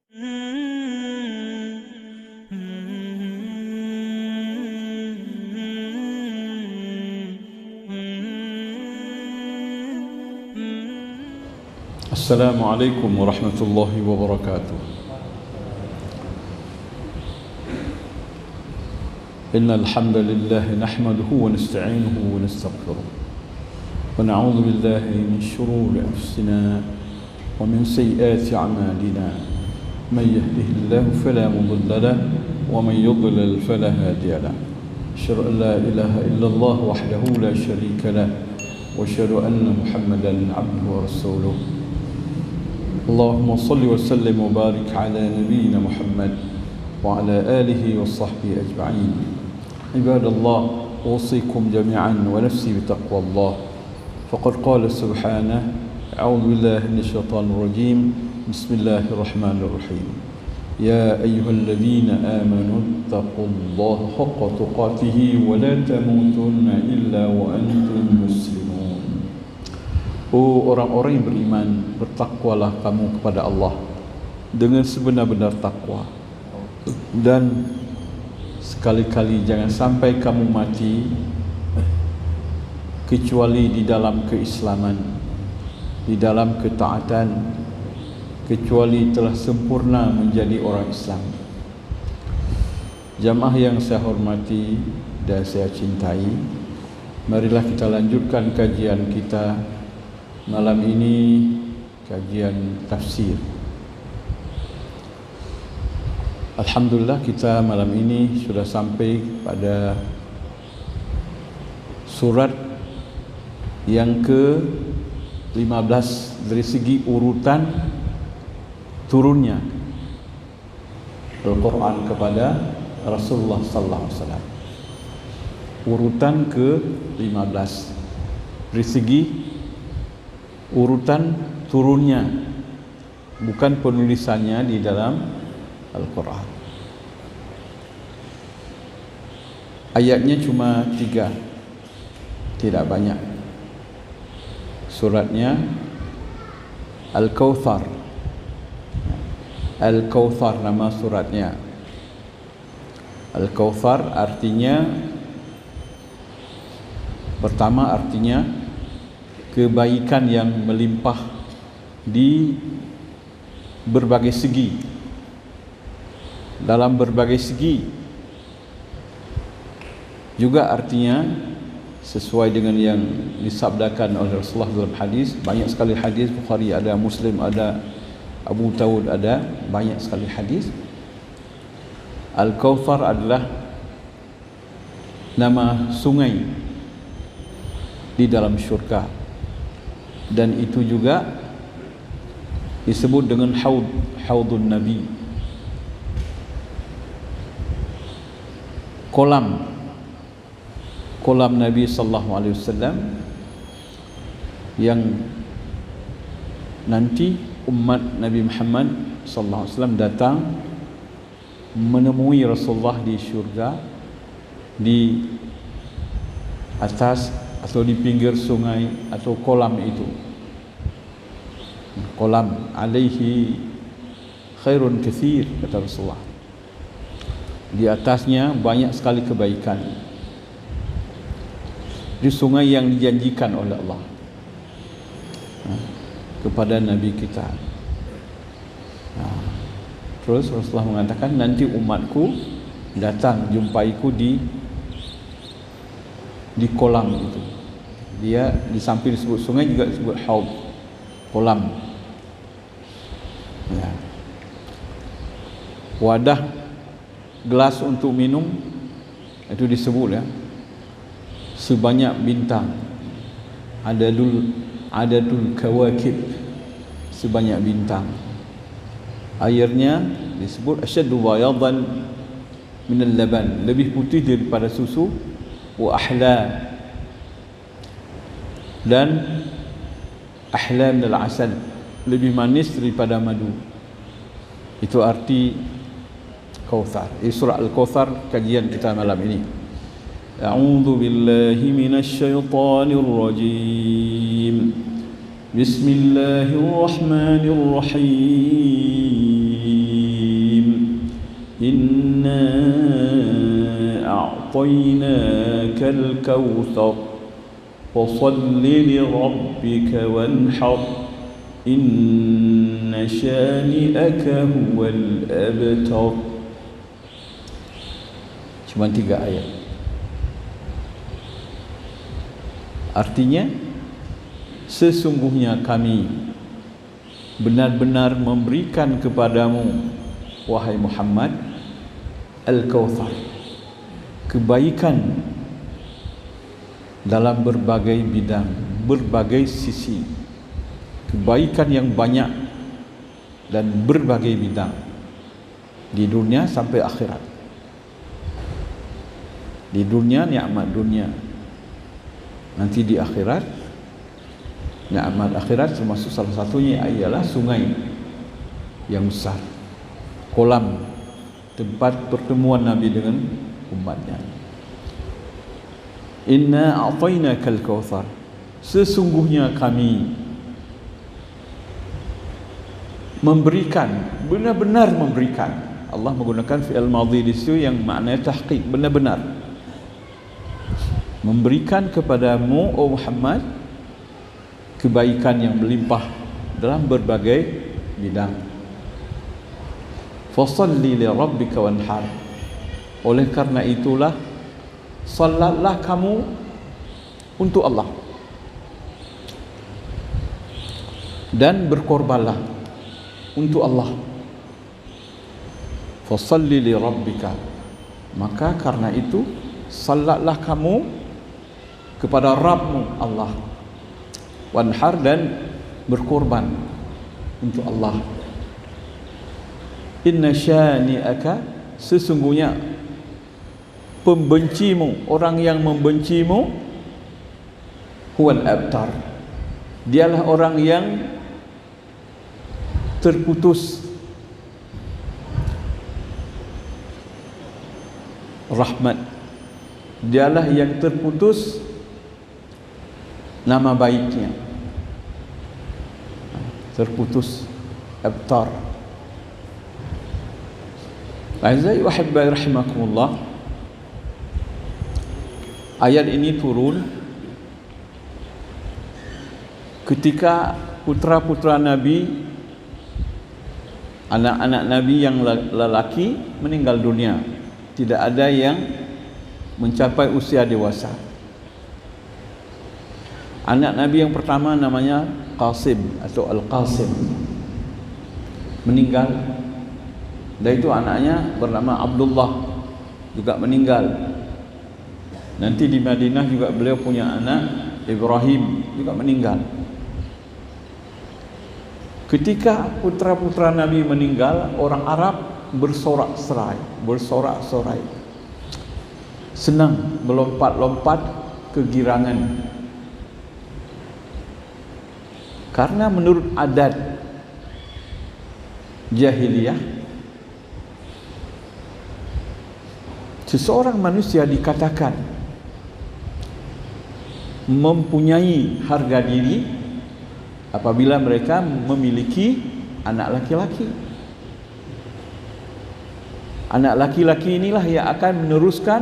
Assalamualaikum warahmatullahi wabarakatuh. Innal hamdalillah nahmaduhu wa nasta'inuhu wa nastaghfiruh wa na'udzu billahi min shururi anfusina wa min sayyiati a'malina. Man yahdihillahu fala mudilla lahu wa man yudlil fala hadiya lahu. Asyhadu an la ilaha illallah wahdahu la syarika lahu wa asyhadu anna Muhammadan 'abduhu wa rasuluh. اللهم صل وسلم وبارك على نبينا محمد وعلى آله وصحبه أجمعين. عباد الله، أوصيكم جميعا ونفسي بتقوى الله، فقد قال سبحانه: أعوذ بالله من الشيطان الرجيم، بسم الله الرحمن الرحيم. يا أيها الذين آمنوا اتقوا الله حق تقاته ولا تموتن إلا وأنتم مسلمون. Oh orang-orang yang beriman, bertakwalah kamu kepada Allah dengan sebenar-benar takwa, dan sekali-kali jangan sampai kamu mati kecuali di dalam keislaman, di dalam ketaatan, kecuali telah sempurna menjadi orang Islam. Jamaah yang saya hormati dan saya cintai, marilah kita lanjutkan kajian kita malam ini, kajian tafsir. Alhamdulillah, kita malam ini sudah sampai pada surat yang ke-15 dari segi urutan turunnya Al-Quran kepada Rasulullah sallallahu alaihi wasallam. Urutan ke-15 dari segi urutan turunnya, bukan penulisannya di dalam Al-Quran. Ayatnya cuma 3, tidak banyak. Suratnya Al-Kautsar. Al-Kautsar nama suratnya. Al-Kautsar artinya, pertama artinya kebaikan yang melimpah di berbagai segi, dalam berbagai segi. Juga artinya sesuai dengan yang disabdakan oleh Rasulullah dalam hadis. Banyak sekali hadis, Bukhari ada, Muslim ada, Abu Dawud ada, banyak sekali hadis. Al-Kautsar adalah nama sungai di dalam syurga, dan itu juga disebut dengan Haudun Nabi, kolam Nabi sallallahu alaihi wasallam, yang nanti umat Nabi Muhammad sallallahu alaihi wasallam datang menemui Rasulullah di syurga, di atas atau di pinggir sungai atau kolam itu. Kolam alaihi khairun katsir, kata Rasulullah. Di atasnya banyak sekali kebaikan. Di sungai yang dijanjikan oleh Allah kepada Nabi kita. Terus Rasulullah mengatakan, nanti umatku datang jumpaiku di kolam itu. Dia di samping disebut sungai juga disebut haud, kolam. Ya. Wadah gelas untuk minum itu disebut, ya, sebanyak bintang. Adadul kawakib, sebanyak bintang. Airnya disebut asyaddu bayadan minal laban, lebih putih daripada susu. Wa ahla, dan ahla minal asal, lebih manis daripada madu. Itu arti Kautsar. Surah Al-Kautsar kajian kita malam ini. A'udzu billahi minasy syaithanir rajim. Bismillahirrahmanirrahim. a'tainakal kautsar fasalli li rabbika wanhar inna syani'aka huwal abtar. Cuma 3 ayat. Artinya, sesungguhnya kami benar-benar memberikan kepadamu, wahai Muhammad, Al-Kautsar, kebaikan dalam berbagai bidang, berbagai sisi, kebaikan yang banyak dan berbagai bidang di dunia sampai akhirat. Di dunia nikmat dunia, nanti di akhirat nikmat akhirat, termasuk salah satunya ialah sungai yang besar, kolam tempat pertemuan Nabi dengan umatnya. Inna a'tainakal kautsar, sesungguhnya kami memberikan, benar-benar memberikan. Allah menggunakan fi'il madhi di situ yang maknanya tahqiq, benar-benar memberikan kepadamu, oh Muhammad, kebaikan yang melimpah dalam berbagai bidang. Fasalli li rabbika wanhar, oleh karena itulah salatlah kamu untuk Allah dan berkorbanlah untuk Allah. Fasalli li rabbika, maka karena itu salatlah kamu kepada Rabbmu Allah, wanhar, dan berkorban untuk Allah. Inna syani'aka, sesungguhnya pembencimu, orang yang membencimu, huwal abtar, dialah orang yang terputus rahmat, dialah yang terputus nama baiknya, terputus abtar. Azai wa hibbai rahimakumullah, ayat ini turun ketika putra-putra Nabi, anak-anak Nabi yang lelaki meninggal dunia, tidak ada yang mencapai usia dewasa. Anak Nabi yang pertama namanya Qasim atau Al-Qasim, meninggal. Dan itu anaknya bernama Abdullah, juga meninggal. Nanti di Madinah juga beliau punya anak Ibrahim, juga meninggal. Ketika putra-putra Nabi meninggal, orang Arab bersorak-sorai, senang, melompat-lompat kegirangan. Karena menurut adat jahiliyah, seseorang manusia dikatakan mempunyai harga diri apabila mereka memiliki anak laki-laki. Anak laki-laki inilah yang akan meneruskan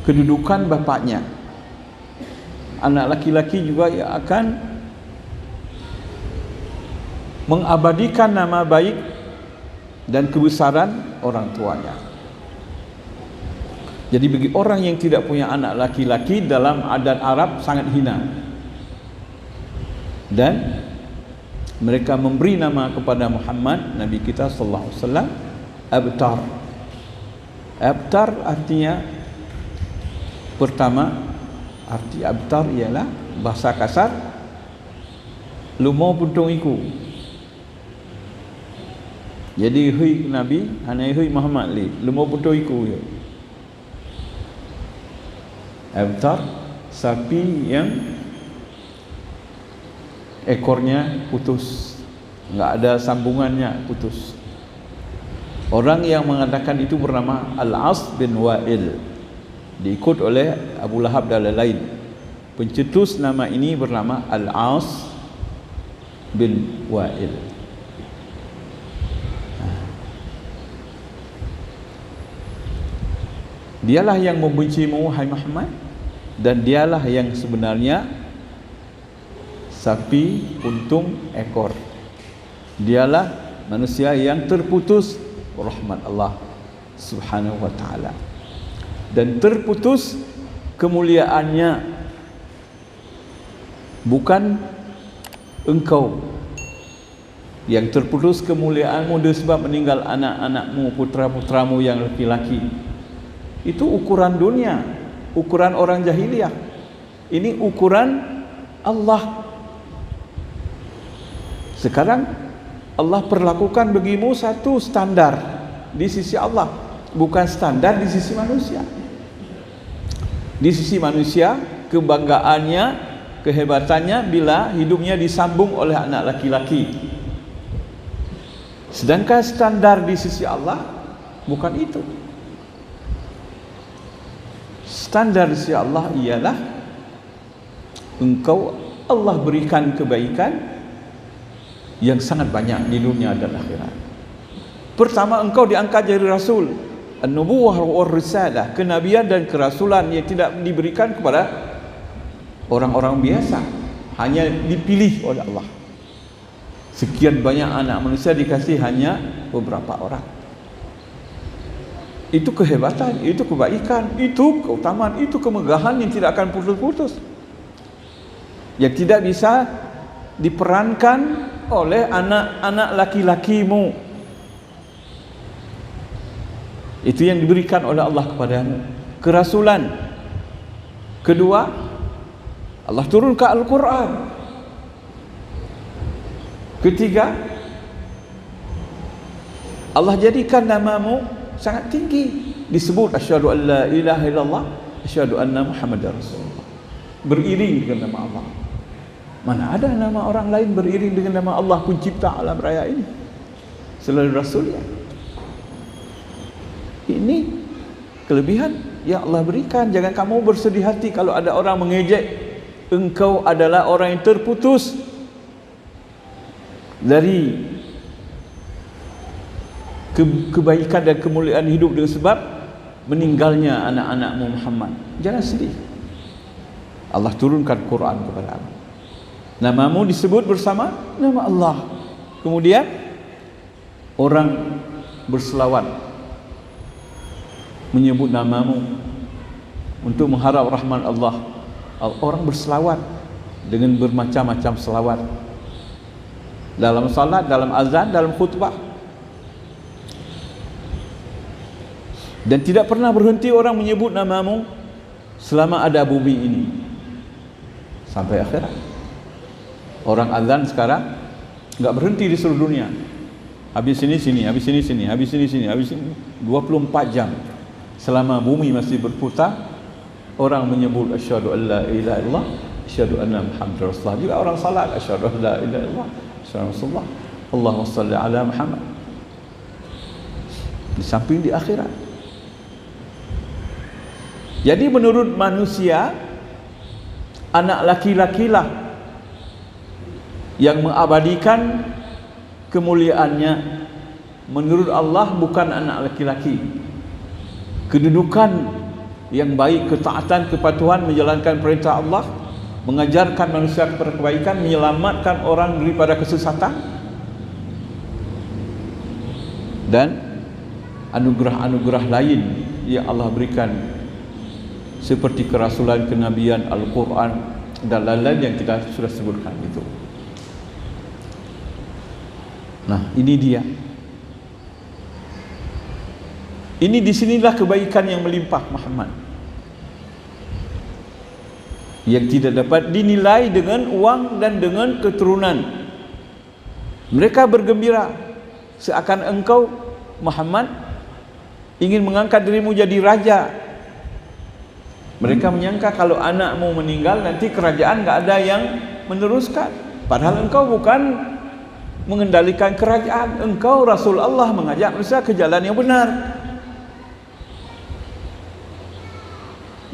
kedudukan bapaknya. Anak laki-laki juga yang akan mengabadikan nama baik dan kebesaran orang tuanya. Jadi bagi orang yang tidak punya anak laki-laki dalam adat Arab sangat hina. Dan mereka memberi nama kepada Muhammad Nabi kita sallallahu alaihi wasallam Abtar. Abtar artinya, pertama, arti abtar ialah bahasa kasar lumo puntung iku. Jadi hui Nabi, hanai hui Muhammad li lumo puntung iku je. Abtar, sapi yang ekornya putus, enggak ada sambungannya, putus. Orang yang mengatakan itu bernama Al-As bin Wa'il, diikut oleh Abu Lahab dan lain-lain. Pencetus nama ini bernama Al-As bin Wa'il. Dialah yang membencimu, hai Muhammad, dan dialah yang sebenarnya sapi untung ekor. Dialah manusia yang terputus rahmat Allah Subhanahu wa taala, dan terputus kemuliaannya, bukan engkau yang terputus kemuliaanmu disebab meninggal anak-anakmu, putra-putramu yang laki-laki. Itu ukuran dunia, ukuran orang jahiliyah. Ini ukuran Allah. Sekarang Allah perlakukan bagimu satu standar di sisi Allah, bukan standar di sisi manusia. Di sisi manusia, kebanggaannya, kehebatannya bila hidupnya disambung oleh anak laki-laki. Sedangkan standar di sisi Allah bukan itu. Standar di sisi Allah ialah engkau Allah berikan kebaikan yang sangat banyak di dunia dan akhirat. Pertama, engkau diangkat jadi rasul, an-nubuwah wa risalah, kenabian dan kerasulan yang tidak diberikan kepada orang-orang biasa, hanya dipilih oleh Allah. Sekian banyak anak manusia dikasih hanya beberapa orang. Itu kehebatan, itu kebaikan, itu keutamaan, itu kemegahan yang tidak akan putus-putus, yang tidak bisa diperankan oleh anak-anak laki-lakimu. Itu yang diberikan oleh Allah kepadamu, kerasulan. Kedua, Allah turunkan Al-Quran. Ketiga, Allah jadikan namamu sangat tinggi, disebut asyhadu an la ilaha illallah, asyhadu anna Muhammadar Rasulullah, beriring dengan nama Allah. Mana ada nama orang lain beriring dengan nama Allah pencipta alam raya ini selain Rasulnya. Ini kelebihan yang Allah berikan. Jangan kamu bersedih hati kalau ada orang mengejek engkau adalah orang yang terputus dari kebaikan dan kemuliaan hidup dengan sebab meninggalnya anak-anakmu Muhammad. Jangan sedih. Allah turunkan Quran kepadamu. Namamu disebut bersama nama Allah. Kemudian orang berselawat menyebut namamu untuk mengharap rahmat Allah. Orang berselawat dengan bermacam-macam selawat dalam salat, dalam azan, dalam khutbah. Dan tidak pernah berhenti orang menyebut namamu selama ada bumi ini sampai akhirat. Orang azan sekarang enggak berhenti di seluruh dunia. Habis sini, habis sini, habis sini, habis sini, 24 jam. Selama bumi masih berputar, orang menyebut asyhadu an la ilaha illallah, asyhadu anna Muhammadar Rasulullah. Juga orang salat asyhadu an la ilaha illallah, asyhadu Rasulullah, Allahumma shalli ala Muhammad. Di samping di akhirat. Jadi menurut manusia, anak laki-lakilah yang mengabadikan kemuliaannya. Menurut Allah bukan anak laki-laki. Kedudukan yang baik, ketaatan, kepatuhan, menjalankan perintah Allah, mengajarkan manusia kepada kebaikan, menyelamatkan orang daripada kesesatan, dan anugerah-anugerah lain yang Allah berikan seperti kerasulan, kenabian, Al-Quran dan lain-lain yang kita sudah sebutkan itu. Nah, ini dia. Ini disinilah kebaikan yang melimpah Muhammad, yang tidak dapat dinilai dengan uang dan dengan keturunan. Mereka bergembira seakan engkau Muhammad ingin mengangkat dirimu jadi raja. Mereka menyangka kalau anakmu meninggal nanti kerajaan enggak ada yang meneruskan. Padahal engkau bukan mengendalikan kerajaan. Engkau Rasul Allah mengajak manusia ke jalan yang benar.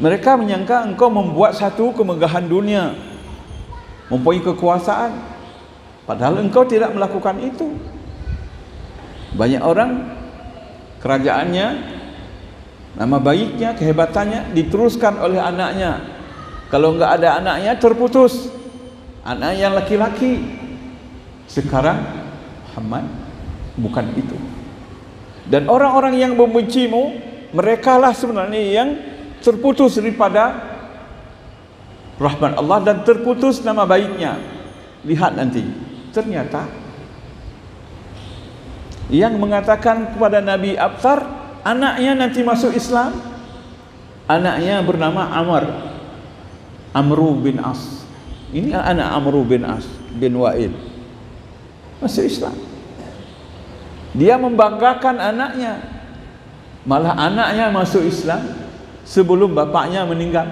Mereka menyangka engkau membuat satu kemegahan dunia, mempunyai kekuasaan. Padahal engkau tidak melakukan itu. Banyak orang kerajaannya Nama baiknya, kehebatannya diteruskan oleh anaknya. Kalau enggak ada anaknya, terputus. Anak yang laki-laki. Sekarang Muhammad bukan itu. Dan orang-orang yang membencimu, merekalah sebenarnya yang terputus daripada rahmat Allah dan terputus nama baiknya. Lihat nanti, ternyata yang mengatakan kepada Nabi Abtar, anaknya nanti masuk Islam, anaknya bernama Amru bin As. Ini anak Amru bin As bin Wa'il, masuk Islam. Dia membanggakan anaknya, malah anaknya masuk Islam sebelum bapaknya meninggal.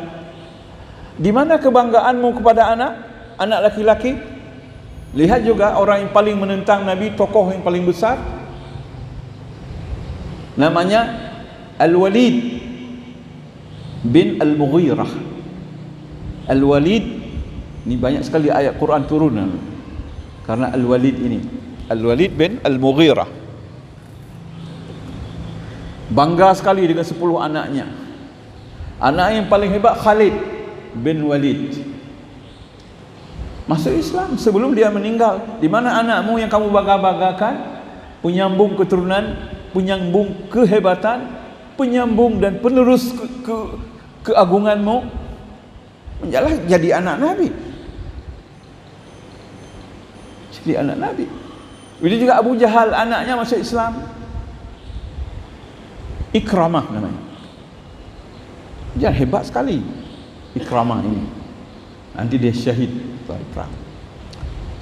Di mana kebanggaanmu kepada anak laki-laki? Lihat juga orang yang paling menentang Nabi, tokoh yang paling besar, namanya Al-Walid bin Al-Mughirah. Al-Walid ini banyak sekali ayat Quran turun karena Al-Walid ini. Al-Walid bin Al-Mughirah bangga sekali dengan 10 anaknya. Anak yang paling hebat Khalid bin Walid masuk Islam sebelum dia meninggal. Di mana anakmu yang kamu bangga-banggakan, penyambung keturunan, penyambung kehebatan, penyambung dan penerus keagunganmu, menjalah jadi anak Nabi. Jadi anak Nabi. Begitu juga Abu Jahal, anaknya masuk Islam. Ikramah namanya. Dia hebat sekali Ikramah ini. Nanti dia syahid perang.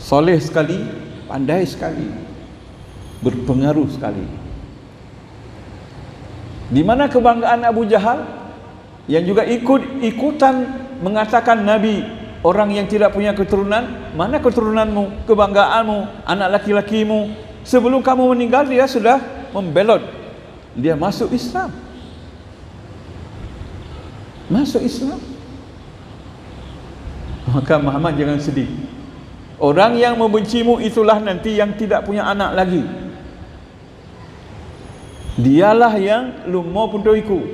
Soleh sekali, pandai sekali, berpengaruh sekali. Di mana kebanggaan Abu Jahal yang juga ikutan mengatakan Nabi orang yang tidak punya keturunan? Mana keturunanmu, kebanggaanmu, anak laki-lakimu? Sebelum kamu meninggal dia sudah membelot, dia masuk Islam. Masuk Islam. Maka Muhammad jangan sedih. Orang yang membencimu itulah nanti yang tidak punya anak lagi. Dialah yang lumo pun ikut.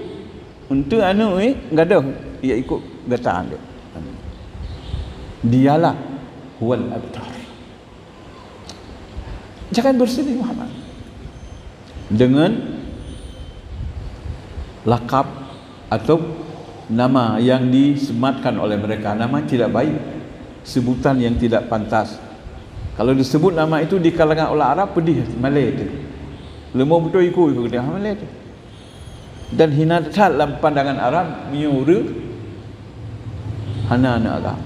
Untuk anu gaduh, ia ikut gataan dia. Dialah huwal abtar. Jangan bersedih Muhammad dengan lakap atau nama yang disematkan oleh mereka. Nama tidak baik, sebutan yang tidak pantas. Kalau disebut nama itu di kalangan orang Arab, pedih Malay itu. Lemah betul ikut dia Malay itu. Dan hina dalam pandangan Arab menyuruh anak-anak Arab.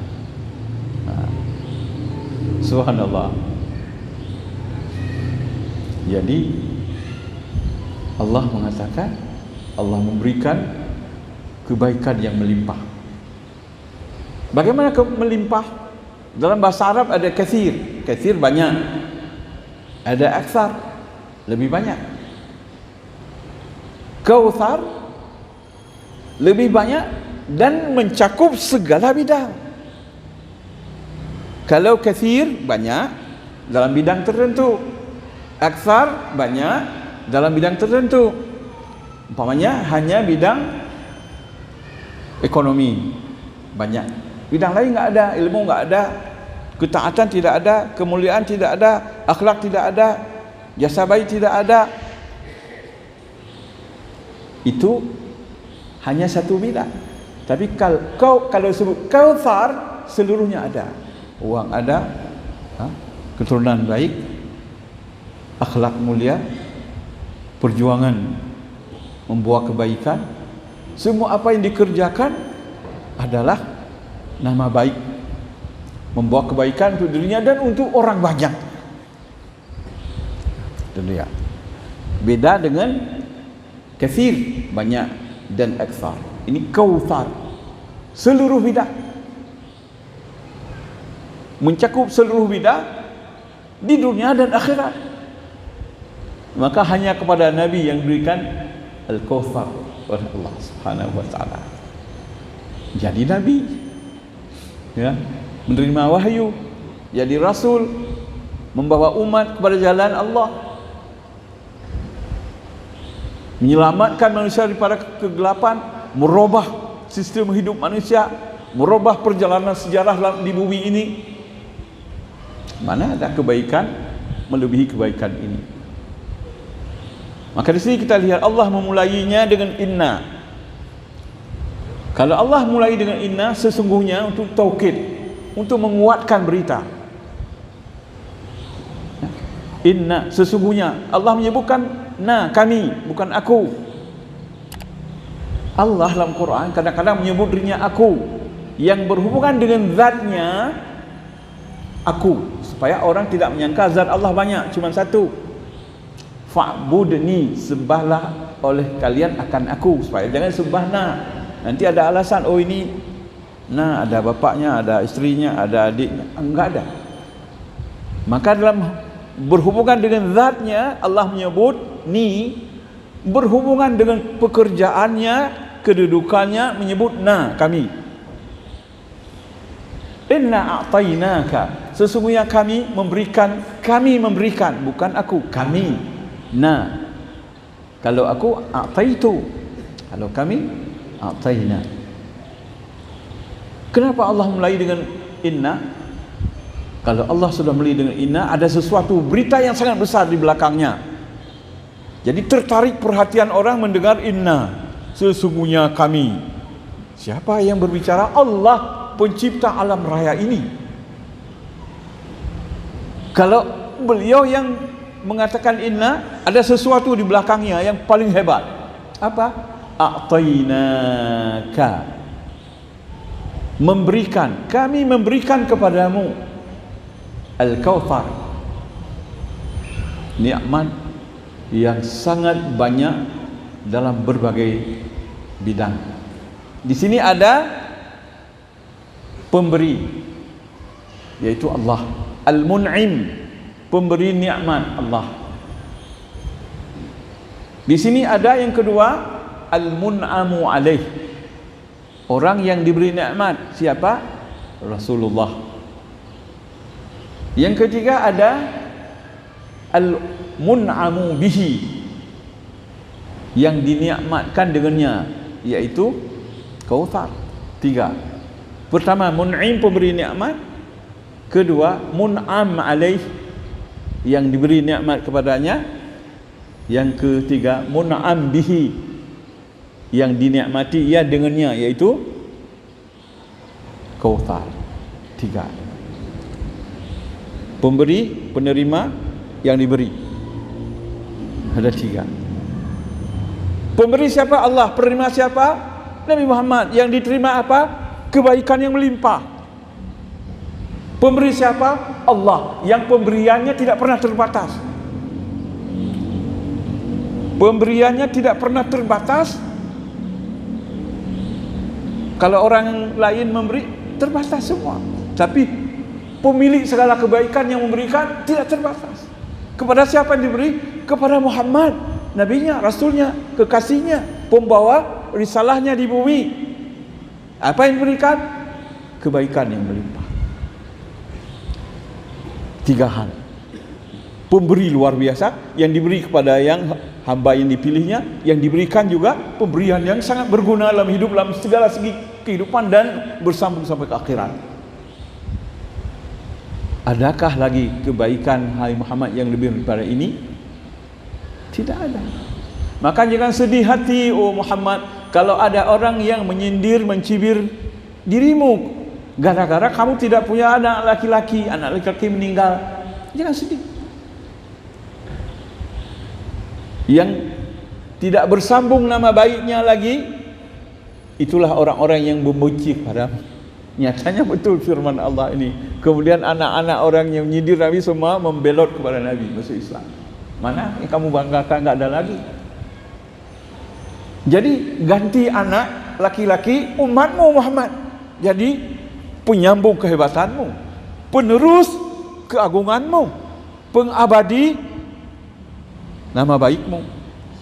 Subhanallah. Jadi Allah mengatakan, Allah memberikan kebaikan yang melimpah. Bagaimana melimpah? Dalam bahasa Arab ada kathir. Kathir banyak. Ada aksar, lebih banyak. Kautsar lebih banyak dan mencakup segala bidang. Kalau kathir banyak dalam bidang tertentu, aksar banyak dalam bidang tertentu. Umpamanya hanya bidang ekonomi banyak, bidang lain enggak ada, ilmu enggak ada, ketaatan tidak ada, kemuliaan tidak ada, akhlak tidak ada, jasa baik tidak ada. Itu hanya satu bidang. Tapi kalau sebut kautsar, seluruhnya ada. Uang ada, keturunan baik, akhlak mulia, perjuangan membawa kebaikan, semua apa yang dikerjakan adalah nama baik, membawa kebaikan untuk dirinya dan untuk orang banyak. Itu dia. Beda dengan kathir, banyak, dan aksar. Ini kautsar, seluruh bidang, mencakup seluruh bidang di dunia dan akhirat. Maka hanya kepada Nabi yang berikan Al-Kautsar oleh Allah Subhanahu wa taala. Jadi Nabi, ya, menerima wahyu, jadi rasul, membawa umat kepada jalan Allah. menyelamatkan manusia daripada kegelapan, merubah sistem hidup manusia, merubah perjalanan sejarah di bumi ini. Mana ada kebaikan melebihi kebaikan ini? Maka di sini kita lihat Allah memulainya dengan inna. Kalau Allah mulai dengan inna, sesungguhnya untuk taukid, untuk menguatkan berita. Inna, sesungguhnya. Allah menyebutkan na, kami, bukan aku. Allah dalam Quran kadang-kadang menyebut dirinya aku, yang berhubungan dengan zatnya aku, supaya orang tidak menyangka zat Allah banyak, cuma satu. Fa'budni, sembahlah oleh kalian akan aku, supaya jangan sembah na. Nanti ada alasan, oh ini na ada bapaknya, ada istrinya, ada adiknya. Enggak ada. Maka dalam berhubungan dengan zatnya, Allah menyebut ni, berhubungan dengan pekerjaannya, kedudukannya, menyebut na, kami. Inna a'tainaka, sesungguhnya kami memberikan, bukan aku, kami. Na, kalau aku a'taitu, kalau kami a'taina. Kenapa Allah mulai dengan inna? Kalau Allah sudah mulai dengan inna, ada sesuatu berita yang sangat besar di belakangnya. Jadi tertarik perhatian orang mendengar inna, sesungguhnya kami. Siapa yang berbicara? Allah, pencipta alam raya ini. Kalau beliau yang mengatakan inna, ada sesuatu di belakangnya yang paling hebat. Apa? A'tainaka, memberikan, kami memberikan kepadamu Al-Kautsar, nikmat yang sangat banyak dalam berbagai bidang. Di sini ada pemberi, yaitu Allah. Al-Mun'im, pemberi nikmat Allah. Di sini ada yang kedua, Al-Mun'amu alaih, orang yang diberi nikmat. Siapa? Rasulullah. Yang ketiga ada Al-Mun'amu bihi, yang dinikmatkan dengannya, yaitu Kautsar. Tiga. Pertama, Mun'im, pemberi nikmat. Kedua, Mun'am alaih, yang diberi nikmat kepadanya. Yang ketiga, Mun'am bihi, yang dinikmati ia dengannya, yaitu Kautsar. Tiga. Pemberi, penerima, yang diberi. Ada tiga. Pemberi siapa? Allah. Penerima siapa? Nabi Muhammad. Yang diterima apa? Kebaikan yang melimpah. Pemberi siapa? Allah, yang pemberiannya tidak pernah terbatas. Pemberiannya tidak pernah terbatas. Kalau orang lain memberi, terbatas semua. Tapi pemilik segala kebaikan yang memberikan tidak terbatas. Kepada siapa yang diberi? Kepada Muhammad, nabinya, rasulnya, kekasihnya, pembawa risalahnya di bumi. Apa yang diberikan? Kebaikan yang melimpah. Tiga hal. Pemberi luar biasa, yang diberi kepada yang hamba yang dipilihnya, yang diberikan juga pemberian yang sangat berguna dalam hidup, dalam segala segi kehidupan, dan bersambung sampai ke akhirat. Adakah lagi kebaikan hai Muhammad yang lebih daripada ini? Tidak ada. Maka jangan sedih hati, oh Muhammad, kalau ada orang yang menyindir, mencibir dirimu gara-gara kamu tidak punya anak laki-laki, anak laki-laki meninggal. Jangan sedih. Yang tidak bersambung nama baiknya lagi, itulah orang-orang yang membenci padamu. Nyatanya betul firman Allah ini. Kemudian anak-anak orang yang menyindir Nabi semua membelot kepada Nabi, masuk Islam. Mana yang kamu banggakan? Enggak ada lagi. Jadi ganti anak laki-laki umatmu Muhammad, jadi penyambung kehebatanmu, penerus keagunganmu, pengabadi nama baikmu.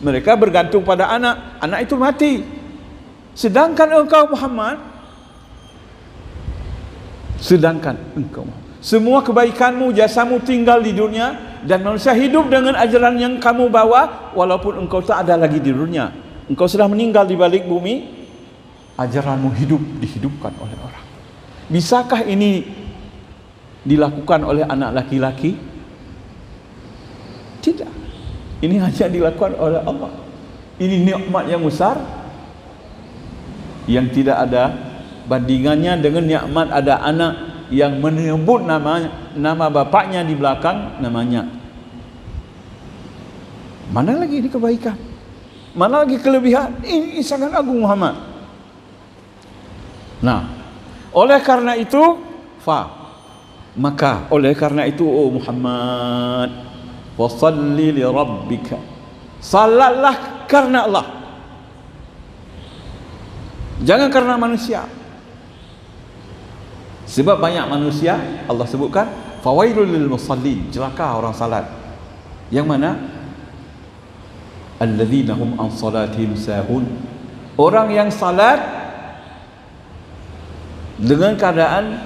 Mereka bergantung pada anak, anak itu mati. Sedangkan engkau Muhammad, semua kebaikanmu, jasamu tinggal di dunia dan manusia hidup dengan ajaran yang kamu bawa walaupun engkau tak ada lagi di dunia. Engkau sudah meninggal di balik bumi, ajaranmu dihidupkan oleh orang. Bisakah ini dilakukan oleh anak laki-laki? Tidak. Ini hanya dilakukan oleh Allah. Ini nikmat yang besar yang tidak ada bandingannya dengan nikmat ada anak yang menyebut nama bapaknya di belakang namanya. Mana lagi ini kebaikan? Mana lagi kelebihan? Ini sangat agung Muhammad. Nah, oleh karena itu maka oleh karena itu Muhammad, wassalli li rabbika, salatlah karena Allah, jangan karena manusia. Sebab banyak manusia, Allah sebutkan fawailul lil musallin, celaka orang salat. Yang mana? Alladzina hum an salatihim sahun, orang yang salat dengan keadaan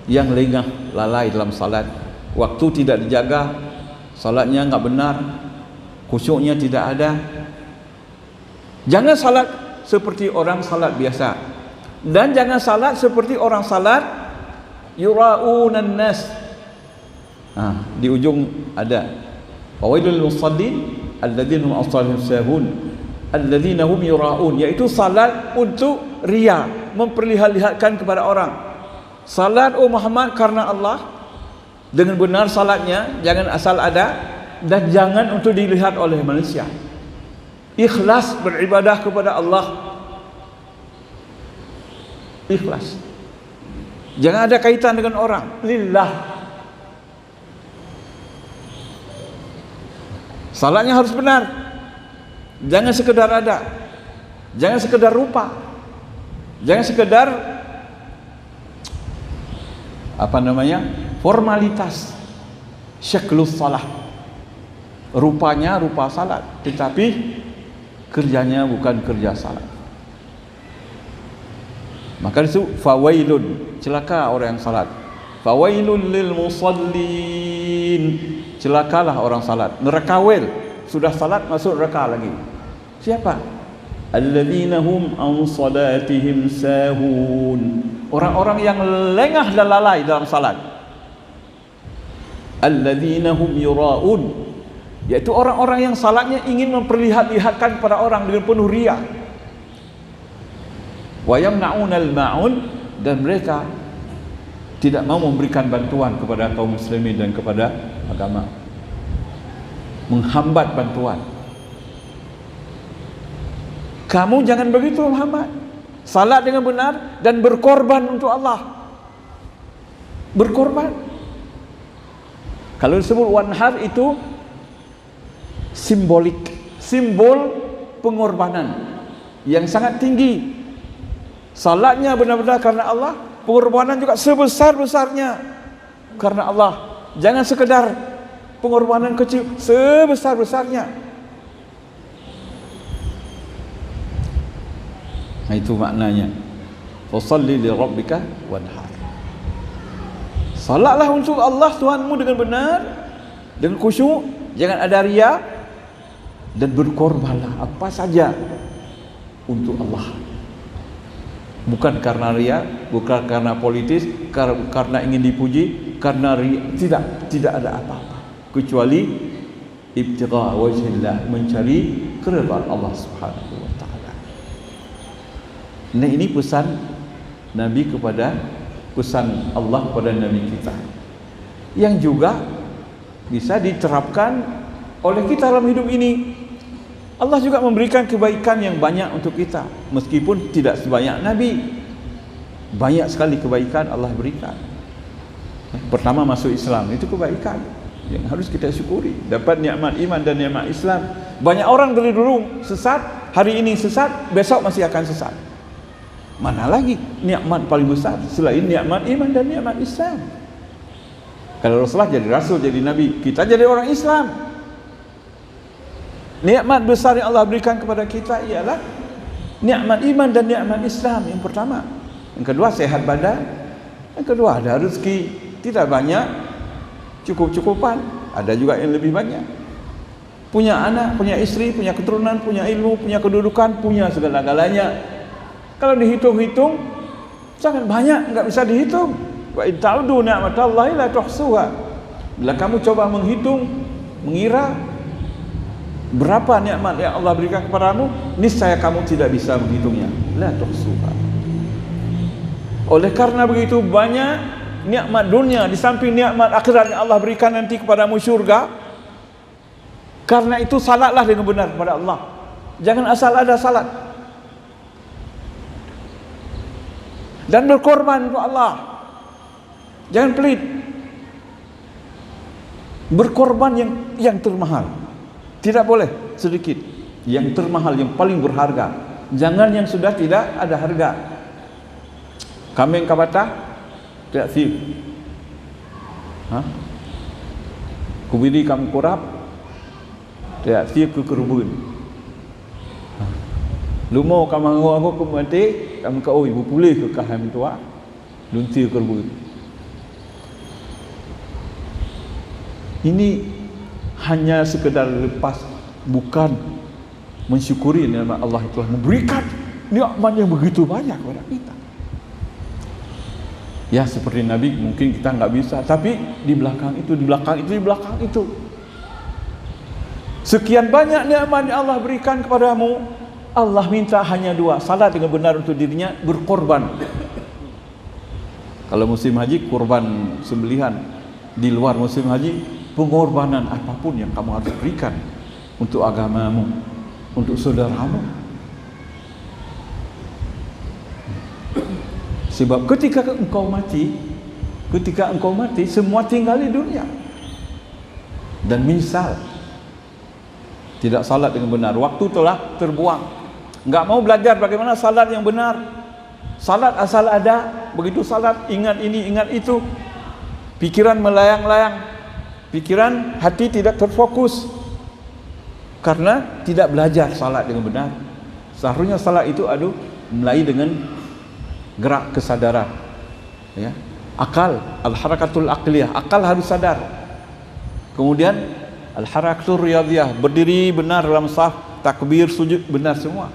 yang lengah, lalai dalam salat, waktu tidak dijaga, salatnya enggak benar, khusyuknya tidak ada. Jangan salat seperti orang salat biasa, dan jangan salat seperti orang salat yura'unan nas. Di ujung ada fawailul musallin alladzina hum an salatihim sahun alladzina hum yura'un, yaitu salat untuk riya, memperlihatkan kepada orang. Salat Muhammad karena Allah, dengan benar salatnya, jangan asal ada, dan jangan untuk dilihat oleh manusia. Ikhlas beribadah kepada Allah, ikhlas, jangan ada kaitan dengan orang, lillah. Salatnya harus benar, jangan sekedar ada, jangan sekedar rupa, jangan sekedar formalitas, syaklus salah, rupanya rupa salat tetapi kerjanya bukan kerja salat. Maka itu fawailun, celaka orang yang salat. Fawailun lil musallin, celakalah orang salat. Neraka wel, sudah salat masuk neraka lagi. Siapa? Alladzina hum an salatihim sahun, orang-orang yang lengah dan lalai dalam salat. Alladzina hum yura'un, yaitu orang-orang yang salatnya ingin memperlihatkan kepada orang dengan penuh riya. Wa yamna'unal ma'un, dan mereka tidak mau memberikan bantuan kepada kaum muslimin dan kepada agama, menghambat bantuan. Kamu jangan begitu Muhammad, salat dengan benar dan berkorban untuk Allah. Berkorban. Kalau disebut wanhar itu simbolik, simbol pengorbanan yang sangat tinggi. Salatnya benar-benar karena Allah, pengorbanan juga sebesar-besarnya karena Allah. Jangan sekedar pengorbanan kecil, sebesar-besarnya. Nah, itu maknanya fashalli li rabbika wanhar. Salatlah untuk Allah Tuhanmu dengan benar, dengan khusyuk, jangan ada riya, dan berkorbanlah apa saja untuk Allah. Bukan karena riya, bukan karena politis, karena ingin dipuji, karena riya, tidak ada apa-apa kecuali ibtigha wajhillah, mencari keridhaan Allah Subhanahu wa taala. Nah, ini pesan Nabi pesan Allah kepada Nabi kita, yang juga bisa diterapkan oleh kita dalam hidup ini. Allah juga memberikan kebaikan yang banyak untuk kita, meskipun tidak sebanyak Nabi. Banyak sekali kebaikan Allah berikan. Pertama, masuk Islam, itu kebaikan yang harus kita syukuri. Dapat nikmat iman dan nikmat Islam. Banyak orang dari dulu sesat, hari ini sesat, besok masih akan sesat. Mana lagi nikmat paling besar selain nikmat iman dan nikmat Islam? Kalau Rasulullah jadi Rasul, jadi Nabi, kita jadi orang Islam. Nikmat besar yang Allah berikan kepada kita ialah nikmat iman dan nikmat Islam, yang pertama. Yang kedua, sehat badan. Yang kedua, ada rezeki, tidak banyak, cukup-cukupan. ada juga yang lebih banyak. Punya anak, punya istri, punya keturunan, punya ilmu, punya kedudukan, punya segala-galanya. Kalau dihitung-hitung sangat banyak, enggak bisa dihitung. Wa in ta'udu ni'matallahi la tuhsuha. Bila kamu coba menghitung, mengira berapa nikmat yang Allah berikan kepadamu, niscaya kamu tidak bisa menghitungnya. La tuhsuha. Oleh karena begitu banyak nikmat dunia di samping nikmat akhirat yang Allah berikan nanti kepadamu syurga. Karena itu salatlah dengan benar kepada Allah. Jangan asal ada salat. Dan berkorban untuk Allah. Jangan pelit. Berkorban yang termahal. Tidak boleh sedikit. Yang termahal, yang paling berharga. Jangan yang sudah tidak ada harga. Kambing kabata tidak sip. Kubili kamu kurap tidak sip ke kerbun. Lumo kamu aku mati kamu ke oi pulih ke kaham tua lunti kerbun. Ini hanya sekedar lepas, bukan mensyukuri nikmat Allah telah memberikan nikmat yang begitu banyak kepada kita. Ya seperti Nabi mungkin kita nggak bisa, tapi di belakang itu sekian banyak nikmat yang Allah berikan kepadamu. Allah minta hanya dua, salat dengan benar untuk dirinya, berkorban. Kalau musim haji kurban sembelihan, di luar musim haji pengorbanan apapun yang kamu harus berikan untuk agamamu, untuk saudaramu. Sebab ketika engkau mati semua tinggal di dunia. Dan misal tidak salat dengan benar, waktu telah terbuang. Enggak mau belajar bagaimana salat yang benar. Salat asal ada, begitu salat ingat ini, ingat itu. Pikiran melayang-layang. Pikiran, hati tidak terfokus. Karena tidak belajar salat dengan benar. Seharusnya salat itu mulai dengan gerak kesadaran, ya, akal, al-harakatul aqliyah, akal harus sadar. Kemudian al-harakatul riyadhiyah, berdiri benar dalam saf, takbir, sujud benar semua.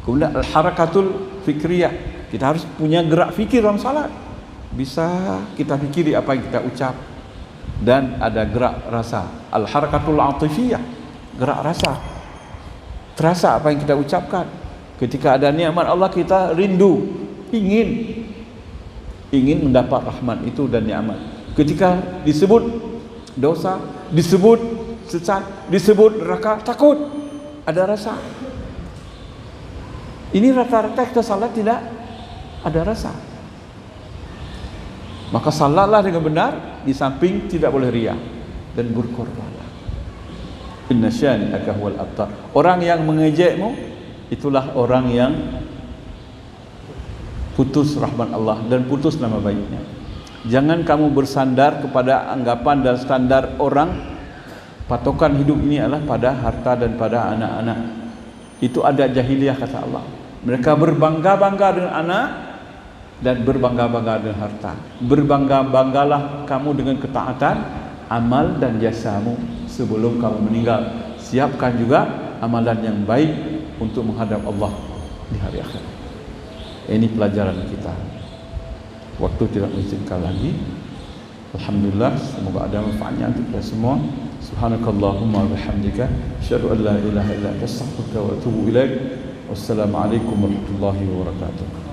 Kemudian al-harakatul fikriyah, kita harus punya gerak fikir dalam salat, bisa kita fikiri apa yang kita ucap. Dan ada gerak rasa, al-harakatul atifiyah, gerak rasa, terasa apa yang kita ucapkan. Ketika ada nikmat Allah kita rindu, ingin mendapat rahmat itu dan nikmat. Ketika disebut dosa, disebut sesat, disebut neraka, takut, ada rasa. Ini rata-rata kita salat tidak ada rasa. Maka salatlah dengan benar, di samping tidak boleh riya, dan berkorbanlah. Inna syani'aka huwal abtar. Orang yang mengejekmu itulah orang yang putus rahmat Allah dan putus nama baiknya. Jangan kamu bersandar kepada anggapan dan standar orang. Patokan hidup ini adalah pada harta dan pada anak-anak. Itu ada jahiliyah kata Allah. Mereka berbangga-bangga dengan anak dan berbangga-bangga dengan harta. Berbangga-banggalah kamu dengan ketaatan, amal dan jasamu sebelum kamu meninggal. Siapkan juga amalan yang baik untuk menghadap Allah di hari akhir. Ini pelajaran kita. Waktu tidak mengizinkan lagi. Alhamdulillah, semoga ada manfaatnya untuk kita semua. Subhanakallahumma wa bihamdika asyhadu an la ilaha illa anta astaghfiruka wa atubu ilaik. Wassalamualaikum warahmatullahi wabarakatuh.